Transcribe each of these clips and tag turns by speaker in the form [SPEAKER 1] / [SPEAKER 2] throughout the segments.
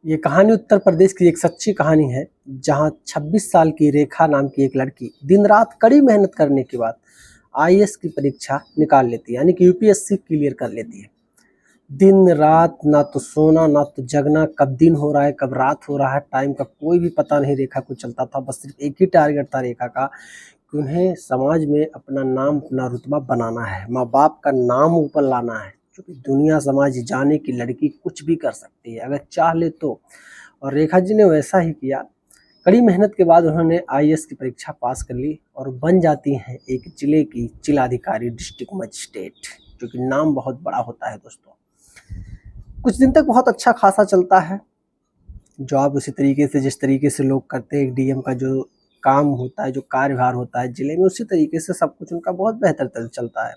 [SPEAKER 1] ये कहानी उत्तर प्रदेश की एक सच्ची कहानी है, जहां 26 साल की रेखा नाम की एक लड़की दिन रात कड़ी मेहनत करने के बाद आईएएस की परीक्षा निकाल लेती है, यानी कि यूपीएससी क्लियर कर लेती है। दिन रात ना तो सोना ना तो जगना, कब दिन हो रहा है कब रात हो रहा है टाइम का कोई भी पता नहीं रेखा को चलता था। बस सिर्फ एक ही टारगेट था रेखा का कि उन्हें समाज में अपना नाम अपना रुतबा बनाना है, माँ बाप का नाम ऊपर लाना है, क्योंकि दुनिया समाज जाने की लड़की कुछ भी कर सकती है अगर चाह ले तो। और रेखा जी ने वैसा ही किया। कड़ी मेहनत के बाद उन्होंने आईएएस की परीक्षा पास कर ली और बन जाती हैं एक जिले की जिलाधिकारी, डिस्ट्रिक्ट मजिस्ट्रेट, जो कि नाम बहुत बड़ा होता है दोस्तों। कुछ दिन तक बहुत अच्छा खासा चलता है जॉब, उसी तरीके से जिस तरीके से लोग करते हैं, डीएम का जो काम होता है, जो कार्यभार होता है जिले में, उसी तरीके से सब कुछ उनका बहुत बेहतर चलता है।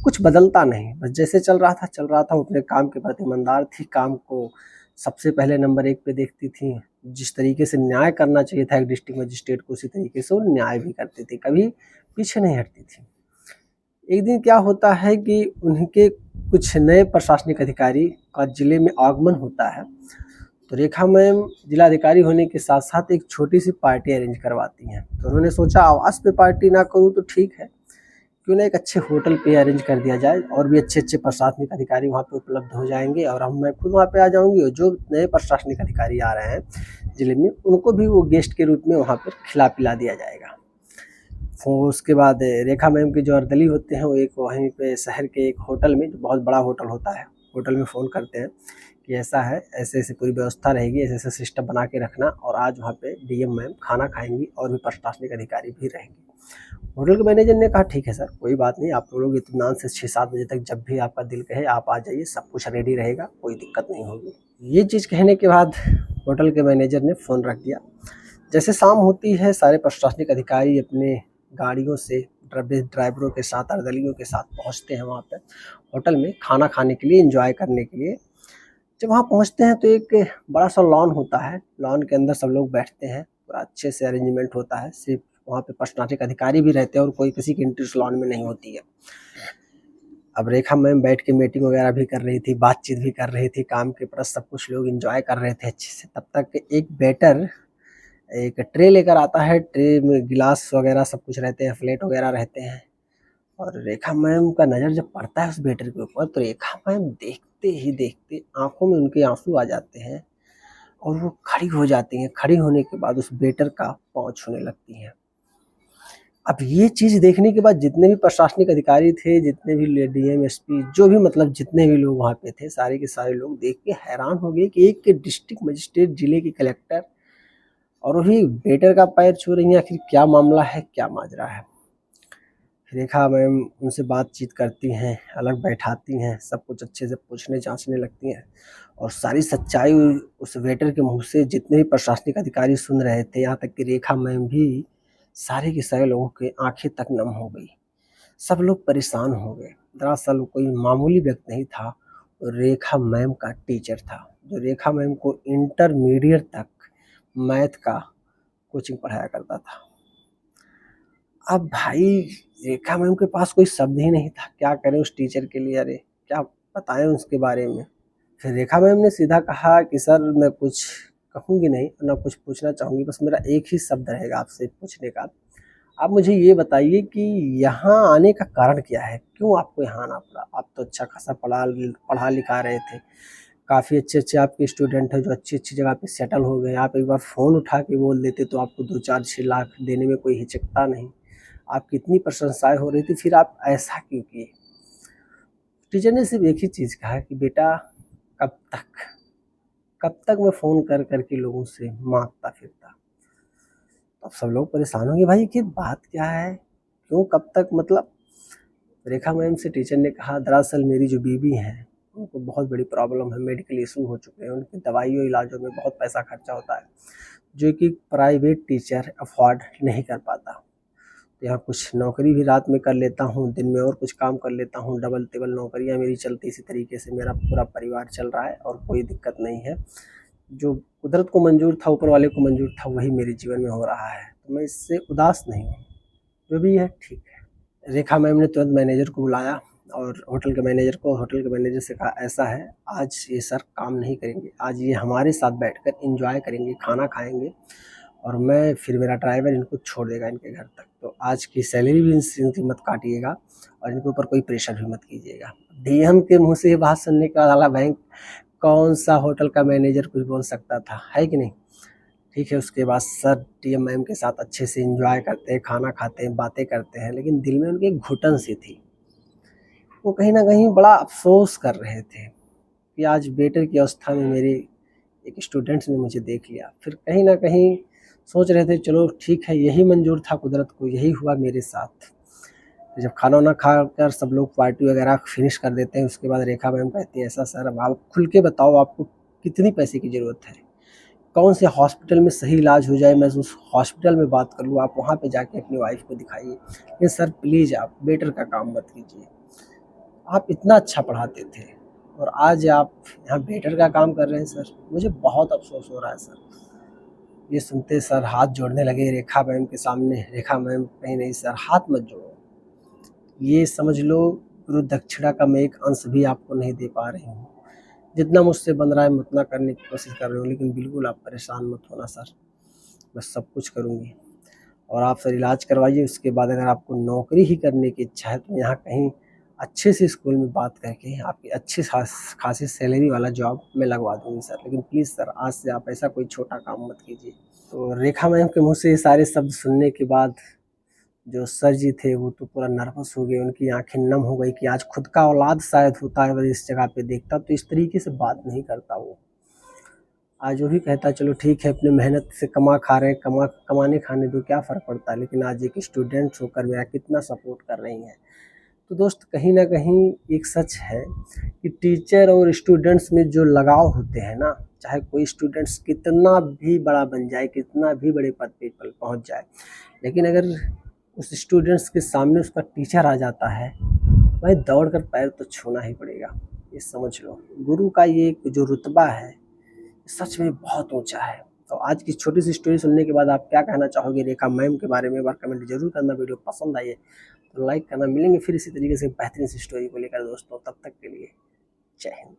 [SPEAKER 1] कुछ बदलता नहीं, बस जैसे चल रहा था। वो अपने काम के प्रति ईमानदार थी, काम को सबसे पहले नंबर 1 पे देखती थी। जिस तरीके से न्याय करना चाहिए था एक डिस्ट्रिक्ट मजिस्ट्रेट को, उसी तरीके से वो न्याय भी करती थी, कभी पीछे नहीं हटती थी। एक दिन क्या होता है कि उनके कुछ नए प्रशासनिक अधिकारी का जिले में आगमन होता है, तो रेखा मैम जिलाधिकारी होने के साथ साथ एक छोटी सी पार्टी अरेंज करवाती हैं। तो उन्होंने सोचा आवास पे पार्टी ना करूँ तो ठीक है, क्यों ना एक अच्छे होटल पे अरेंज कर दिया जाए, और भी अच्छे प्रशासनिक अधिकारी वहाँ पे उपलब्ध हो जाएंगे और मैं खुद वहाँ पे आ जाऊँगी, और जो नए प्रशासनिक अधिकारी आ रहे हैं जिले में उनको भी वो गेस्ट के रूप में वहाँ पर खिला पिला दिया जाएगा। तो उसके बाद रेखा मैम के जो अर्दली होते हैं वो एक वहीं पे शहर के एक होटल में, जो बहुत बड़ा होटल होता है, होटल में फ़ोन करते हैं कि ऐसा है, ऐसे ऐसे पूरी व्यवस्था रहेगी, ऐसे ऐसे सिस्टम बना के रखना, और आज वहाँ पे डीएम मैम खाना खाएंगी और भी प्रशासनिक अधिकारी भी रहेंगे। होटल के मैनेजर ने कहा ठीक है सर, कोई बात नहीं, आप लोग इत्मीनान से 6-7 बजे तक जब भी आपका दिल कहे आप आ जाइए, सब कुछ रेडी रहेगा, कोई दिक्कत नहीं होगी। ये चीज़ कहने के बाद होटल के मैनेजर ने फ़ोन रख दिया। जैसे शाम होती है, सारे प्रशासनिक अधिकारी अपने गाड़ियों से ड्राइवरों के साथ, अर्दलियों के साथ पहुंचते हैं वहाँ पे होटल में खाना खाने के लिए, एंजॉय करने के लिए। जब वहाँ पहुँचते हैं तो एक बड़ा सा लॉन होता है, लॉन के अंदर सब लोग बैठते हैं, पूरा अच्छे से अरेंजमेंट होता है। सिर्फ वहाँ पे प्रशासनिक अधिकारी भी रहते हैं और कोई किसी की एंट्री उस लॉन में नहीं होती है। अब रेखा मैम बैठ के मीटिंग वगैरह भी कर रही थी, बातचीत भी कर रही थी, काम के प्रति सब कुछ लोग एंजॉय कर रहे थे अच्छे से। तब तक एक वेटर एक ट्रे लेकर आता है, ट्रे में गिलास वगैरह सब कुछ रहते हैं, प्लेट वगैरह रहते हैं, और रेखा मैम का नज़र जब पड़ता है उस वेटर के ऊपर, तो रेखा मैम देखते ही देखते आंखों में उनके आंसू आ जाते हैं और वो खड़ी हो जाती हैं। खड़ी होने के बाद उस वेटर का पाँव छूने लगती हैं। अब ये चीज़ देखने के बाद जितने भी प्रशासनिक अधिकारी थे, जितने भी डीएम, एसपी, जो भी मतलब जितने भी लोग वहाँ पे थे, सारे के सारे लोग देख के हैरान हो गए कि एक डिस्ट्रिक्ट मजिस्ट्रेट, जिले के कलेक्टर, और वही वेटर का पैर छू रही हैं। आखिर क्या मामला है, क्या माजरा है? रेखा मैम उनसे बातचीत करती हैं, अलग बैठाती हैं, सब कुछ अच्छे से पूछने जांचने लगती हैं, और सारी सच्चाई उस वेटर के मुंह से जितने भी प्रशासनिक अधिकारी सुन रहे थे, यहाँ तक कि रेखा मैम भी, सारे के सारे लोगों के आंखें तक नम हो गई। सब लोग परेशान हो गए। दरअसल वो कोई मामूली व्यक्ति नहीं था, वो रेखा मैम का टीचर था, जो रेखा मैम को इंटरमीडिएट तक मैथ का कोचिंग पढ़ाया करता था। अब भाई रेखा मैम के पास कोई शब्द ही नहीं था, क्या करें उस टीचर के लिए, अरे क्या बताएं उसके बारे में। फिर रेखा मैम ने सीधा कहा कि सर मैं कुछ कहूँगी नहीं, ना कुछ पूछना चाहूँगी, बस मेरा एक ही शब्द रहेगा आपसे पूछने का। आप मुझे ये बताइए कि यहाँ आने का कारण क्या है, क्यों आपको यहाँ आना पड़ा? आप तो अच्छा खासा पढ़ा लिखा रहे थे, काफ़ी अच्छे आपके स्टूडेंट हैं जो अच्छी जगह पे सेटल हो गए। आप एक बार फ़ोन उठा के बोल देते तो आपको 2-4-6 लाख देने में कोई हिचकता नहीं। आपकी इतनी प्रशंसाएँ हो रही थी, फिर आप ऐसा क्यों किए? टीचर ने सिर्फ एक ही चीज़ कहा कि बेटा कब तक, कब तक मैं फ़ोन कर के लोगों से माँगता फिरता। अब सब लोग परेशान होंगे, भाई कि बात क्या है, क्यों कब तक, मतलब। रेखा मैम से टीचर ने कहा दरअसल मेरी जो बीवी हैं उनको बहुत बड़ी प्रॉब्लम है, मेडिकल इशू हो चुके हैं, उनकी दवाइयों इलाजों में बहुत पैसा खर्चा होता है, जो कि प्राइवेट टीचर अफोर्ड नहीं कर पाता। तो यहाँ कुछ नौकरी भी रात में कर लेता हूँ, दिन में और कुछ काम कर लेता हूँ, डबल टेबल नौकरियाँ मेरी चलती, इसी तरीके से मेरा पूरा परिवार चल रहा है और कोई दिक्कत नहीं है। जो कुदरत को मंजूर था, ऊपर वाले को मंजूर था, वही मेरे जीवन में हो रहा है, तो मैं इससे उदास नहीं हूँ, जो भी है ठीक है। रेखा मैम ने तुरंत मैनेजर को बुलाया, और होटल के मैनेजर से कहा ऐसा है, आज ये सर काम नहीं करेंगे, आज ये हमारे साथ बैठकर एंजॉय करेंगे, खाना खाएंगे और मैं फिर मेरा ड्राइवर इनको छोड़ देगा इनके घर तक। तो आज की सैलरी भी इनकी मत काटिएगा और इनके ऊपर कोई प्रेशर भी मत कीजिएगा। डीएम के मुँह से ये बात सुनने के बाद साला बैंक कौन सा होटल का मैनेजर कुछ बोल सकता था, है कि नहीं। ठीक है, उसके बाद सर डीएम मैम के साथ अच्छे से एंजॉय करते हैं, खाना खाते हैं, बातें करते हैं, लेकिन दिल में उनकी एक घुटन सी थी। वो कहीं ना कहीं बड़ा अफसोस कर रहे थे कि आज वेटर की अवस्था में मेरे एक स्टूडेंट्स ने मुझे देख लिया। फिर कहीं ना कहीं सोच रहे थे चलो ठीक है, यही मंजूर था कुदरत को, यही हुआ मेरे साथ। जब खाना वाना खा कर सब लोग पार्टी वगैरह फिनिश कर देते हैं, उसके बाद रेखा मैम कहती है ऐसा सर अब आप खुल के बताओ आपको कितनी पैसे की ज़रूरत है, कौन से हॉस्पिटल में सही इलाज हो जाए, मैं उस हॉस्पिटल में बात कर लूँ, आप वहाँ पे जाके अपनी वाइफ को दिखाइए, लेकिन सर प्लीज़ आप वेटर का काम मत कीजिए। आप इतना अच्छा पढ़ाते थे और आज आप यहाँ वेटर का काम कर रहे हैं सर, मुझे बहुत अफसोस हो रहा है सर। ये सुनते सर हाथ जोड़ने लगे रेखा मैम के सामने। रेखा मैम कहीं नहीं सर, हाथ मत जोड़ो, ये समझ लो गुरु दक्षिणा का मैं एक अंश भी आपको नहीं दे पा रही हूँ। जितना मुझसे बन रहा है मैं उतना करने की कोशिश कर रही हूँ, लेकिन बिल्कुल आप परेशान मत होना सर, मैं सब कुछ करूँगी। और आप सर इलाज करवाइए, उसके बाद अगर आपको नौकरी ही करने की इच्छा है तो यहाँ कहीं अच्छे से स्कूल में बात करके आपकी अच्छी खासी सैलरी वाला जॉब मैं लगवा दूँगी सर, लेकिन प्लीज़ सर आज से आप ऐसा कोई छोटा काम मत कीजिए। तो रेखा मैम के मुँह से ये सारे शब्द सुनने के बाद जो सर जी थे वो तो पूरा नर्वस हो गए, उनकी आंखें नम हो गई कि आज खुद का औलाद शायद होता है अगर इस जगह पे देखता तो इस तरीके से बात नहीं करता वो। आज वो भी कहता चलो ठीक है, अपने मेहनत से कमा खा रहे हैं, कमाने खाने दो, क्या फ़र्क पड़ता है, लेकिन आज एक स्टूडेंट होकर मेरा कितना सपोर्ट कर रही हैं। तो दोस्त कहीं न कहीं एक सच है कि टीचर और स्टूडेंट्स में जो लगाव होते हैं ना, चाहे कोई स्टूडेंट्स कितना भी बड़ा बन जाए, कितना भी बड़े पद पे पहुँच जाए, लेकिन अगर उस स्टूडेंट्स के सामने उसका टीचर आ जाता है, भाई दौड़ कर पैर तो छूना ही पड़ेगा, ये समझ लो। गुरु का ये जो रुतबा है, सच में बहुत ऊँचा है। तो आज की छोटी सी स्टोरी सुनने के बाद आप क्या कहना चाहोगे रेखा मैम के बारे में, एक बार कमेंट ज़रूर करना। वीडियो पसंद आई है तो लाइक करना। मिलेंगे फिर इसी तरीके से बेहतरीन सी स्टोरी को लेकर दोस्तों, तब तक के लिए जय हिंद।